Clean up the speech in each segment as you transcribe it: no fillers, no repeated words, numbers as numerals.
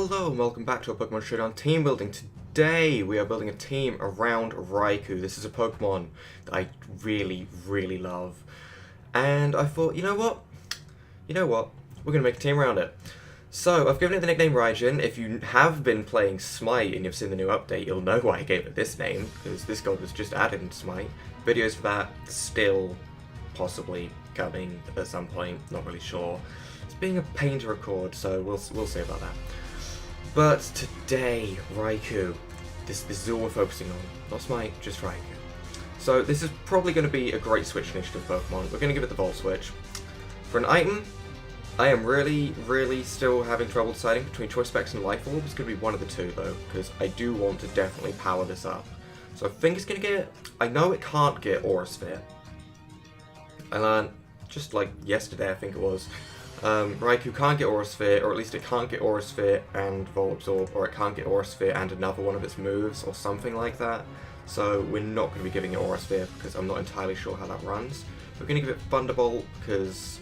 Hello and welcome back to our Pokemon Showdown team building. Today we are building a team around Raikou. This is a Pokemon that I really love. And I thought, you know what? We're going to make a team around it. So I've given it the nickname Raijin. If you have been playing Smite and you've seen the new update, you'll know why I gave it this name, because this god was just added in Smite. Videos for that still possibly coming at some point, not really sure. It's being a pain to record, so we'll see about that. But today, Raikou, this is all we're focusing on. Not Smite, just Raikou. So this is probably going to be a great Switch initiative Pokemon. We're going to give it the Volt Switch. For an item, I am really still having trouble deciding between Choice Specs and Life Orb. It's going to be one of the two though, because I do want to definitely power this up. So I think it's going to get... I know it can't get Aura Sphere. I learned, just like yesterday I think it was, Raikou can't get Aura Sphere, or at least it can't get Aura Sphere and Volt Absorb, or it can't get Aura Sphere and another one of its moves, or something like that. So we're not going to be giving it Aura Sphere, because I'm not entirely sure how that runs. We're going to give it Thunderbolt, because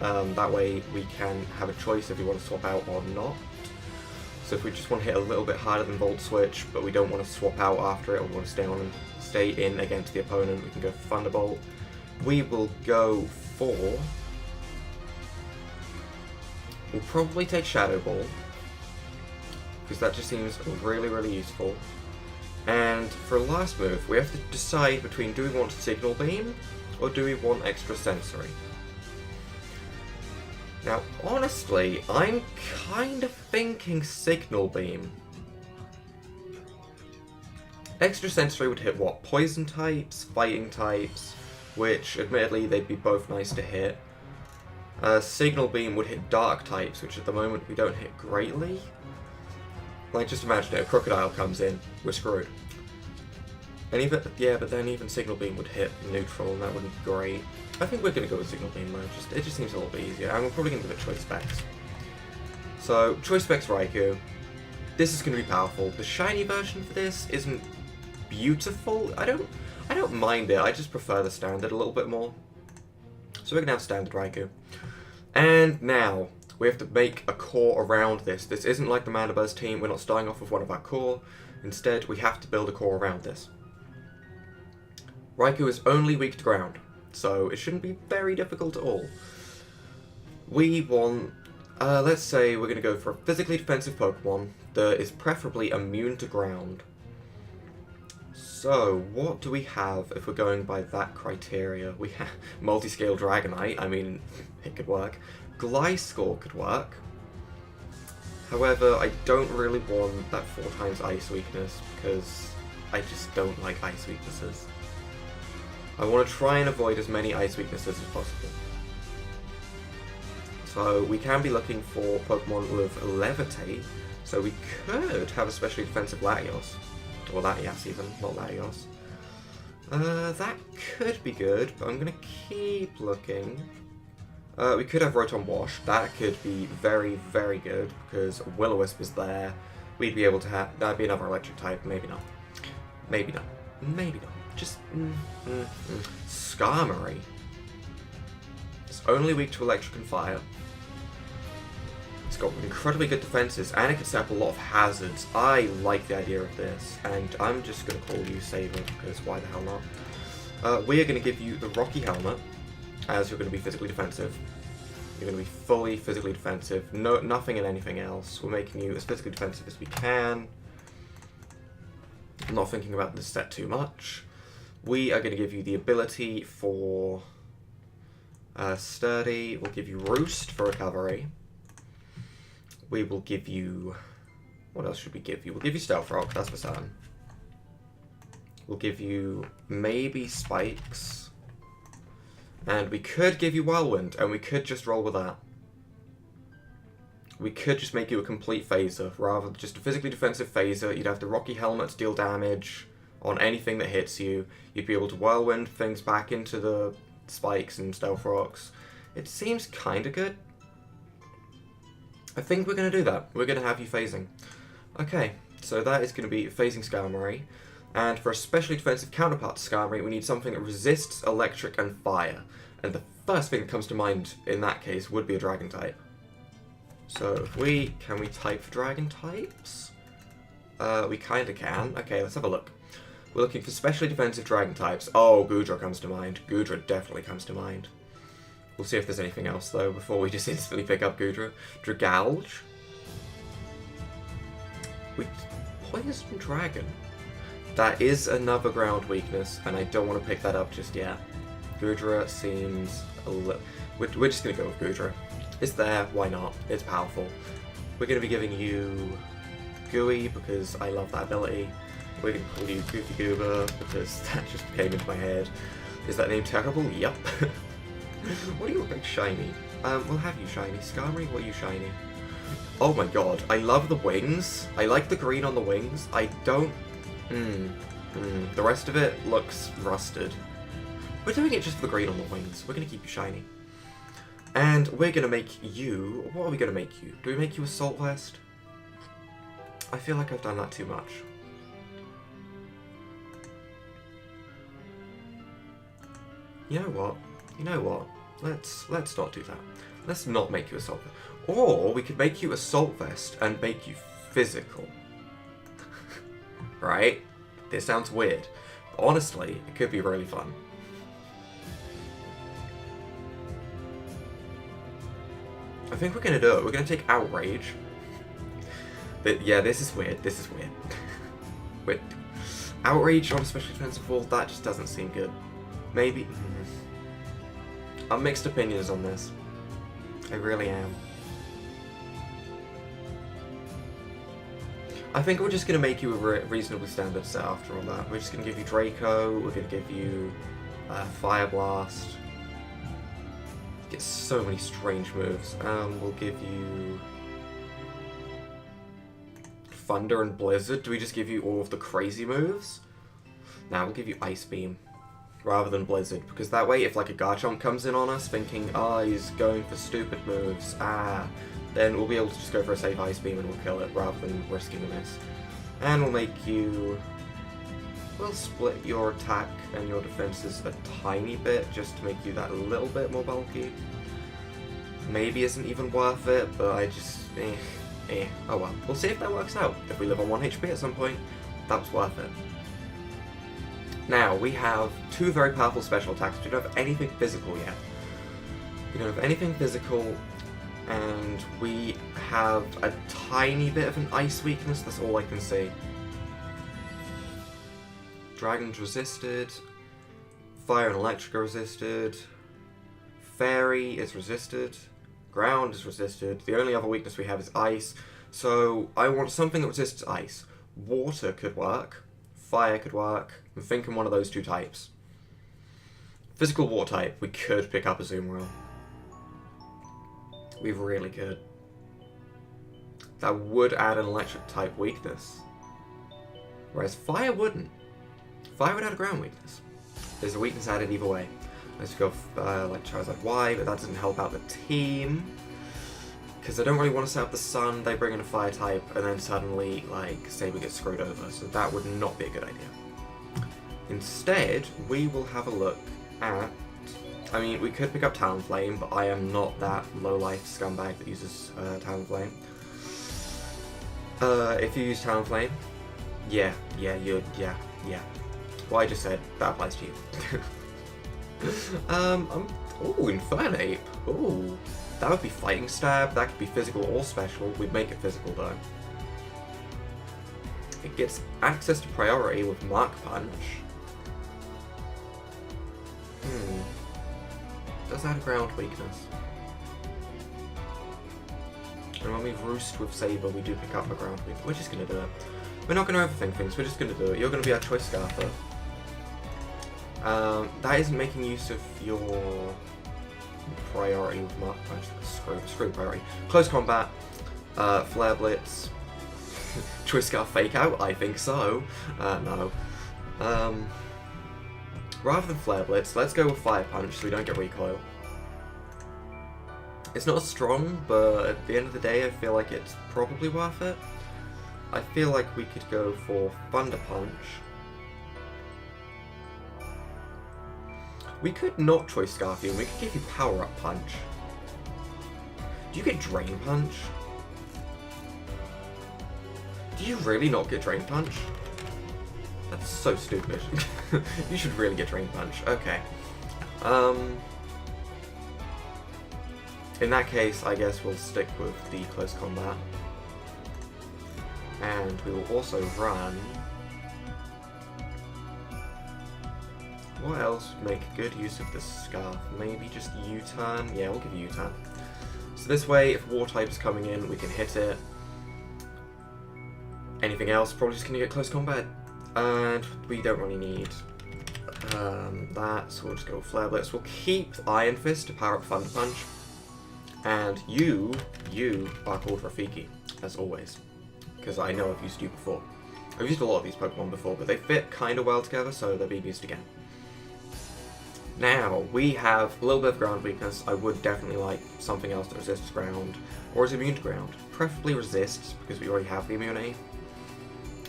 that way we can have a choice if we want to swap out or not. So if we just want to hit a little bit harder than Volt Switch, but we don't want to swap out after it, or we want to stay on and stay in against the opponent, we can go for Thunderbolt. We will go for... We'll probably take Shadow Ball, because that just seems really useful. And for a last move, we have to decide between do we want Signal Beam, or do we want Extra Sensory? Now, honestly, I'm kind of thinking Signal Beam. Extra Sensory would hit what? Poison types, fighting types, which admittedly they'd be both nice to hit. Signal Beam would hit dark types, which at the moment we don't hit greatly. Like, just imagine it, a Crocodile comes in, we're screwed. And even, yeah, but then even Signal Beam would hit neutral, and that wouldn't be great. I think we're going to go with Signal Beam though, it just seems a little bit easier, and we're probably going to give it Choice Specs. So, Choice Specs Raikou. This is going to be powerful. The shiny version for this isn't beautiful. I don't mind it, I just prefer the standard a little bit more. So we're going to have standard Raikou. And now, we have to make a core around this. This isn't like the Mandibuzz team, we're not starting off with one of our core. Instead, we have to build a core around this. Raikou is only weak to ground, so it shouldn't be very difficult at all. We want, let's say we're going to go for a physically defensive Pokemon that is preferably immune to ground. So, what do we have if we're going by that criteria? We have Multi-Scale Dragonite, I mean, it could work. Gliscor could work. However, I don't really want that 4 times Ice weakness, because I just don't like Ice weaknesses. I want to try and avoid as many Ice weaknesses as possible. So, we can be looking for Pokemon with Levitate, so we could have a specially defensive Latios. Or Latias even, not Latios. That could be good, but I'm going to keep looking. We could have Rotom Wash. That could be very good, because Will-O-Wisp is there. We'd be able to have... That'd be another electric type. Maybe not. Maybe not. Maybe not. Just... Skarmory. It's only weak to electric and fire. It's got incredibly good defenses, and it can set up a lot of hazards. I like the idea of this, and I'm just going to call you Saber, because why the hell not? We are going to give you the Rocky Helmet, as you're going to be physically defensive. You're going to be fully physically defensive, nothing and anything else. We're making you as physically defensive as we can. I'm not thinking about this set too much. We are going to give you the ability for Sturdy. We'll give you Roost for recovery. We will give you... What else should we give you? We'll give you Stealth Rock, that's for certain. We'll give you maybe Spikes. And we could give you Whirlwind, and we could just roll with that. We could just make you a complete phaser, rather than just a physically defensive phaser. You'd have the Rocky Helmet to deal damage on anything that hits you. You'd be able to Whirlwind things back into the Spikes and Stealth Rocks. It seems kinda good. I think we're going to do that. We're going to have you phasing. Okay, so that is going to be phasing Skarmory. And for a specially defensive counterpart to Skarmory, we need something that resists electric and fire. And the first thing that comes to mind in that case would be a Dragon type. So can we type for dragon types? We kinda can. Okay, let's have a look. We're looking for specially defensive dragon types. Oh, Goodra comes to mind. Goodra definitely comes to mind. We'll see if there's anything else though before we just instantly pick up Goodra. Dragalge. Poison Dragon. That is another ground weakness, and I don't want to pick that up just yet. Goodra seems a little... We're just going to go with Goodra. It's there, why not? It's powerful. We're going to be giving you Gooey because I love that ability. We're going to call you Goofy Goober because that just came into my head. Is that name terrible? Yep. What do you look like shiny? We'll have you shiny. Skarmory, what are you shiny? Oh my god, I love the wings. I like the green on the wings. I don't... The rest of it looks rusted. We're doing it just for the green on the wings. We're going to keep you shiny. And we're going to make you... What are we going to make you? Do we make you a Salt Vest? I feel like I've done that too much. You know what? You know what? Let's not do that. Let's not make you a Salt Vest. Or we could make you a Salt Vest and make you physical. Right? This sounds weird. But honestly, it could be really fun. I think we're going to do it. We're going to take Outrage. But yeah, this is weird. This is weird. Weird. Outrage on a special defensive wall, that just doesn't seem good. Maybe... I'm mixed opinions on this. I really am. I think we're just going to make you a reasonably standard set after all that. We're just going to give you Raikou, we're going to give you Fire Blast. Get so many strange moves. We'll give you Thunder and Blizzard. Do we just give you all of the crazy moves? Now we'll give you Ice Beam rather than Blizzard, because that way if like a Garchomp comes in on us thinking, he's going for stupid moves, then we'll be able to just go for a safe Ice Beam and we'll kill it rather than risking a miss. And we'll make you... We'll split your attack and your defenses a tiny bit just to make you that little bit more bulky. Maybe isn't even worth it, but I just... Oh well. We'll see if that works out. If we live on 1 HP at some point, that was worth it. Now, we have two very powerful special attacks. We don't have anything physical yet. We don't have anything physical, and we have a tiny bit of an ice weakness. That's all I can see. Dragon's resisted. Fire and electric are resisted. Fairy is resisted. Ground is resisted. The only other weakness we have is ice. So I want something that resists ice. Water could work. Fire could work. I'm thinking one of those two types. Physical water type, we could pick up a Azumarill. We really could. That would add an electric type weakness. Whereas fire wouldn't. Fire would add a ground weakness. There's a weakness added either way. Let's go like Charizard Y, but that doesn't help out the team. Because I don't really want to set up the Sun, they bring in a fire type, and then suddenly, like, say we get screwed over. So that would not be a good idea. Instead, we will have a look at... I mean, we could pick up Talonflame, but I am not that low-life scumbag that uses Talonflame. If you use Talonflame, yeah. What I just said, that applies to you. Ooh, Infernape. Ooh, that would be Fighting Stab. That could be physical or special. We'd make it physical though. It gets access to priority with Mark Punch. Does add a ground weakness. And when we roost with Saber, we do pick up a ground weakness. We're just gonna do it. We're not gonna overthink things. We're just gonna do it. You're gonna be our choice Scarfer. That isn't making use of your priority with Mark Punch. Screw priority. Close combat, Flare Blitz, Choice Scarf Fake Out? I think so. No. Rather than Flare Blitz, let's go with Fire Punch so we don't get recoil. It's not as strong, but at the end of the day I feel like it's probably worth it. I feel like we could go for Thunder Punch. We could not choice Scarf you, and we could give you Power Up Punch. Do you get Drain Punch? Did you really not get Drain Punch? That's so stupid. You should really get Drain Punch. Okay. In that case, I guess we'll stick with the close combat. And we will also run... What else would make good use of this Scarf? Maybe just U-turn? Yeah, we'll give you U-turn. So this way, if War type's coming in, we can hit it. Anything else, probably just gonna get close combat. And we don't really need that, so we'll just go Flare Blitz. We'll keep Iron Fist to power up Thunder Punch. And you are called Rafiki, as always. Because I know I've used you before. I've used a lot of these Pokemon before, but they fit kind of well together, so they're being used again. Now, we have a little bit of ground weakness. I would definitely like something else that resists ground, or is immune to ground. Preferably resists, because we already have the immunity.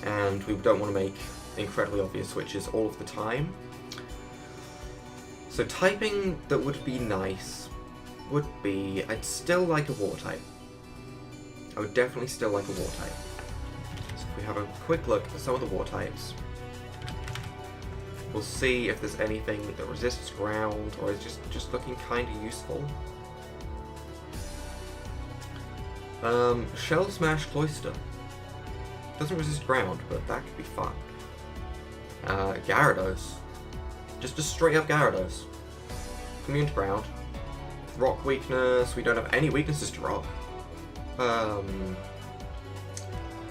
And we don't want to make incredibly obvious switches all of the time. So typing that would be nice would be, I'd still like a War type. I would definitely still like a War type. So if we have a quick look at some of the War types, we'll see if there's anything that resists ground or is just looking kind of useful. Shell Smash Cloyster. Doesn't resist ground, but that could be fun. Gyarados. Just a straight up Gyarados. Immune to ground. Rock weakness. We don't have any weaknesses to rock.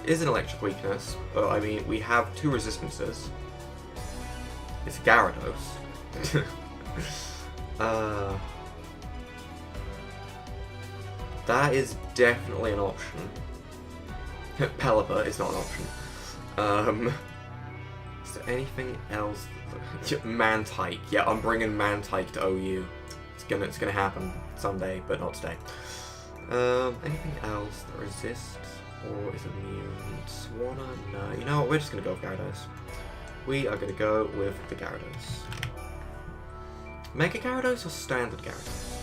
Is an electric weakness, but I mean, we have 2 resistances. It's Gyarados. That is definitely an option. Pelipper is not an option. Is there anything else? Mantike. Yeah, I'm bringing Mantike to OU. It's gonna happen someday, but not today. Anything else that resists or is immune? Swanna? No. You know what? We're just gonna go with Gyarados. We are gonna go with the Gyarados. Mega Gyarados or Standard Gyarados?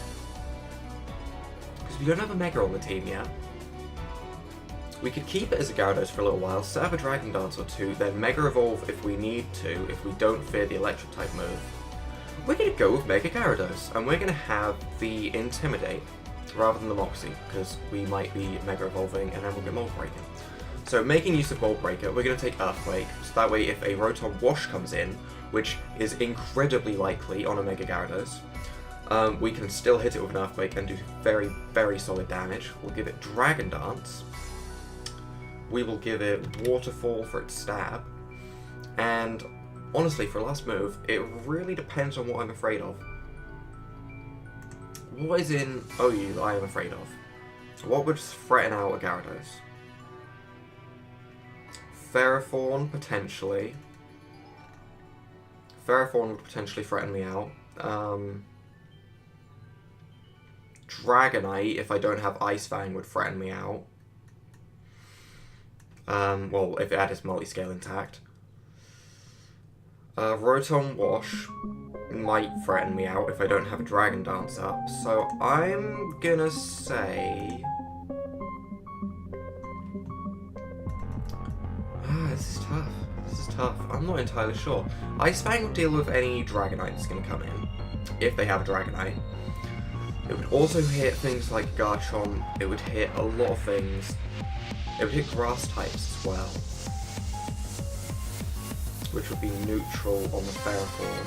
Because we don't have a Mega on the team yet. We could keep it as a Gyarados for a little while, set up a Dragon Dance or 2, then Mega Evolve if we need to, if we don't fear the Electric type move. We're going to go with Mega Gyarados, and we're going to have the Intimidate rather than the Moxie, because we might be Mega Evolving and then we'll get Mold Breaker. So making use of Mold Breaker, we're going to take Earthquake, so that way if a Rotom Wash comes in, which is incredibly likely on a Mega Gyarados, we can still hit it with an Earthquake and do very, very solid damage. We'll give it Dragon Dance. We will give it Waterfall for its stab, and honestly, for last move, it really depends on what I'm afraid of. What is in OU that I am afraid of? What would threaten out a Gyarados? Ferrothorn, potentially. Ferrothorn would potentially threaten me out. Dragonite, if I don't have Ice Fang, would threaten me out. Well, if it had its multi-scale intact. Rotom Wash might threaten me out if I don't have a Dragon Dance up, so I'm gonna say... this is tough. This is tough. I'm not entirely sure. Ice Fang would deal with any Dragonite that's gonna come in, if they have a Dragonite. It would also hit things like Garchomp, it would hit a lot of things. It would hit grass types as well, which would be neutral on the Ferrothorn.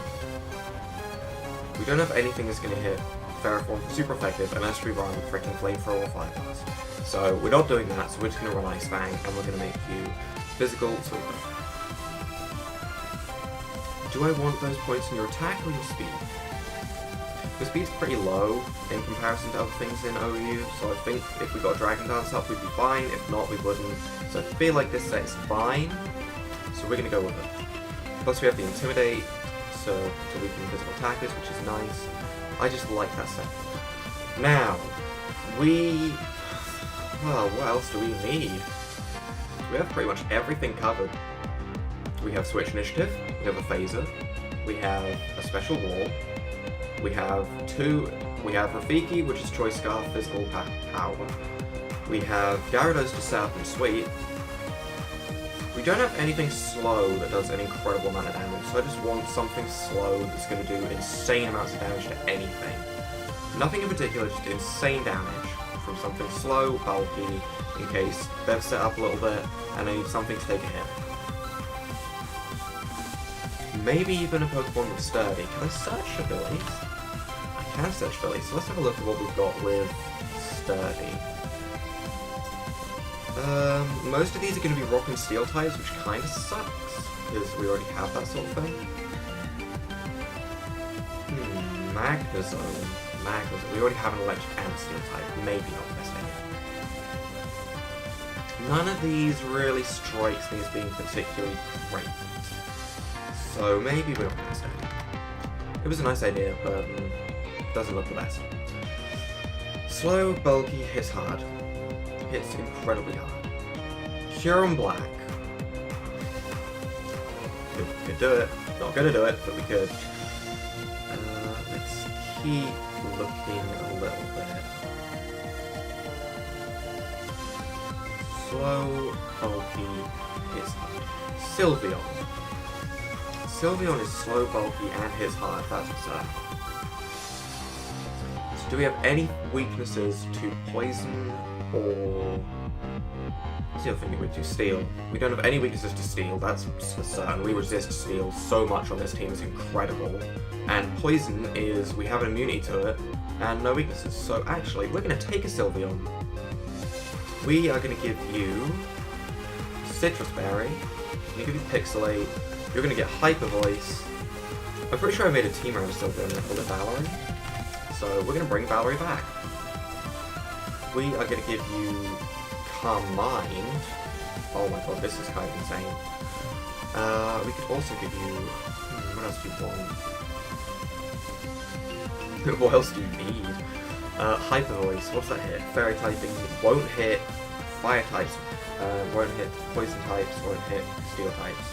We don't have anything that's going to hit Ferrothorn super effective unless we run freaking Flamethrower or Fire Blast. So we're not doing that, so we're just going to run Ice Fang and we're going to make you physical sweeper. Do I want those points in your attack or your speed? The speed's pretty low in comparison to other things in OU, so I think if we got a Dragon Dance up we'd be fine, if not we wouldn't. So I feel like this set is fine, so we're going to go with it. Plus we have the Intimidate, so we can physical attackers, which is nice. I just like that set. Now, well, what else do we need? We have pretty much everything covered. We have Switch Initiative, we have a Phaser, we have a Special Wall, we have Rafiki, which is Choice Scarf, physical power. We have Gyarados to set up and sweep. don't have anything slow that does an incredible amount of damage, so I just want something slow that's going to do insane amounts of damage to anything. Nothing in particular, just insane damage from something slow, bulky, in case they've set up a little bit and I need something to take a hit. Maybe even a Pokemon with Sturdy. Can I search abilities? I can search abilities, so let's have a look at what we've got with Sturdy. Most of these are going to be Rock and Steel types, which kind of sucks, because we already have that sort of thing. Magnezone. We already have an Electric and Steel type. Maybe not the best idea. None of these really strikes me as being particularly great. So maybe we're not going to stay. It was a nice idea, but doesn't look the best. Slow, bulky, hits hard. Hits incredibly hard. Cure Black. Could do it. Not gonna do it, but we could. Let's keep looking a little bit. Slow, bulky, hits hard. Sylveon. Sylveon is slow, bulky, and hits hard. That's absurd. So do we have any weaknesses to poison or... What's the other thing that we do? Steel. We don't have any weaknesses to steel, that's for certain. We resist steel so much on this team, it's incredible. And poison is, we have an immunity to it, and no weaknesses. So actually, we're going to take a Sylveon. We are going to give you Citrus Berry. I'm going to give you Pixelate. You're going to get Hyper Voice. I'm pretty sure I made a team around Sylveon and I called it Valerie. So we're going to bring Valerie back. We are going to give you Calm Mind. Oh my god, this is kind of insane. We could also give you... what else do you want? What else do you need? Hyper Voice, what's that hit? Fairy typing, won't hit fire types, won't hit poison types, won't hit steel types.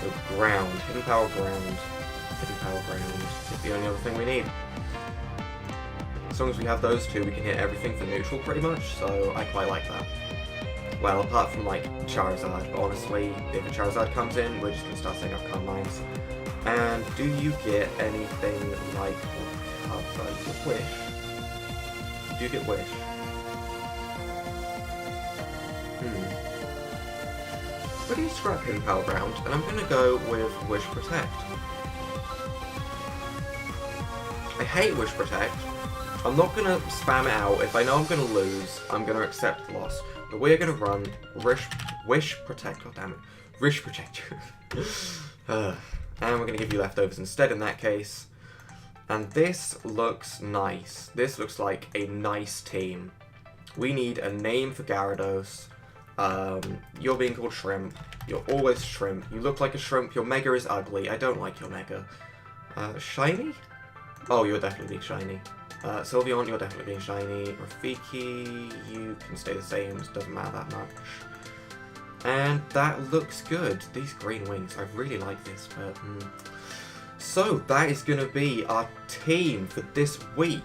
So ground, hidden power ground is the only other thing we need. As long as we have those two, we can hit everything for neutral pretty much, so I quite like that. Well, apart from like Charizard, but honestly, if a Charizard comes in, we're just going to start setting up Calm Minds. And do you get anything like cover? You get Wish. Do you get Wish? We're going to scrap Hidden Power Ground, and I'm going to go with Wish Protect. I hate Wish Protect. I'm not going to spam it out. If I know I'm going to lose, I'm going to accept the loss. But we're going to run Wish Protect. God damn it. Wish Protect. And we're going to give you leftovers instead in that case. And this looks nice. This looks like a nice team. We need a name for Gyarados. You're being called Shrimp. You're always Shrimp. You look like a shrimp. Your Mega is ugly. I don't like your Mega. Shiny? Oh, you're definitely being shiny. Sylveon, you're definitely being shiny. Rafiki, you can stay the same. It doesn't matter that much. And that looks good. These green wings, I really like this. But so that is going to be our team for this week.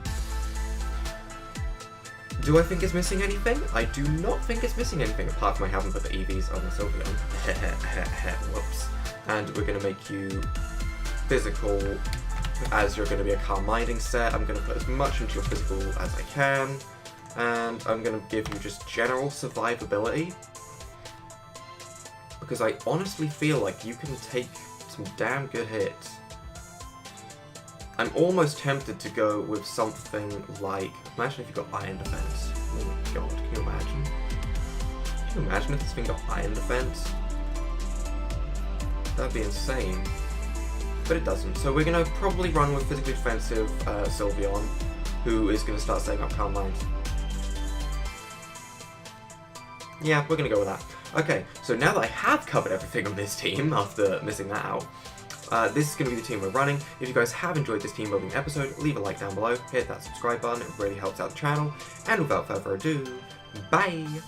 Do I think it's missing anything? I do not think it's missing anything, apart from I haven't put the EVs on the Sylveon. Whoops. And we're going to make you physical, as you're going to be a Calm Minding set. I'm going to put as much into your physical as I can. And I'm going to give you just general survivability. Because I honestly feel like you can take some damn good hits. I'm almost tempted to go with something like... Imagine if you got Iron Defense. Oh my god, can you imagine? Can you imagine if this thing got Iron Defense? That'd be insane. But it doesn't. So we're going to probably run with physically defensive Sylveon, who is going to start setting up Calm Minds. Yeah, we're going to go with that. Okay, so now that I have covered everything on this team, after missing that out, this is going to be the team we're running. If you guys have enjoyed this team building episode, leave a like down below, hit that subscribe button, it really helps out the channel, and without further ado, bye!